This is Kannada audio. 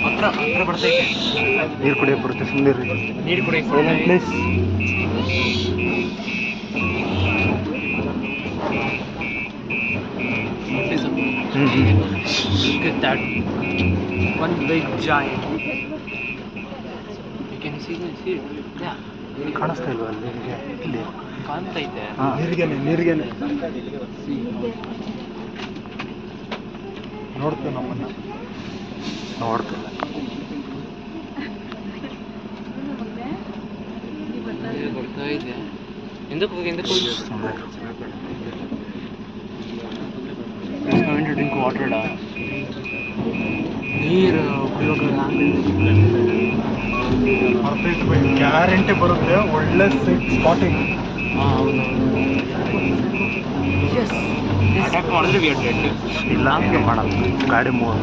ಹತ್ರ ಹತ್ರ ಬರ್ತೈತೆ. ನೀರು ಕುಡಿಯೋಕೆ ಬರುತ್ತೆ, ಸುಮ್ಮನೆ ನೀರು ಕುಡಿಯೋಕೆ place. Look at that. One big giant. You can see it. Yeah. ಕಾಣಿಸ್ತಾ ಇಲ್ವಾ ಅಲ್ಲಿ ನಿಮಗೆ? ಇಲ್ಲಿ ಕಾಣ್ತೈತೆ. ನೀರಿಗೆನೆ ನೋಡ್ತೇವೆ, ನಮ್ಮನ್ನ ನೋಡ್ತೇವೆ. ಬರ್ತಾ ಇದೆ. ಎಂದಕ್ಕೆ ಹೋಗಿ ಡ್ರಿಂಕ್ ವಾಟರ್ ನೀರು ಕುಡಿಯೋಕೆ ಪರ್ಫೆಕ್ಟ್ ಬೈ, ಗ್ಯಾರಂಟಿ ಬರುತ್ತೆ. ಒಳ್ಳೆ ಸ್ಪಾಟಿಂಗ್. ಹೌದು. ಅಟ್ಯಾಕ್ ಮಾಡಿದ್ರೆ ಇಲ್ಲ, ಹಂಗೆ ಮಾಡಲ್ಲ ಗಾಡಿ ಮೂವ್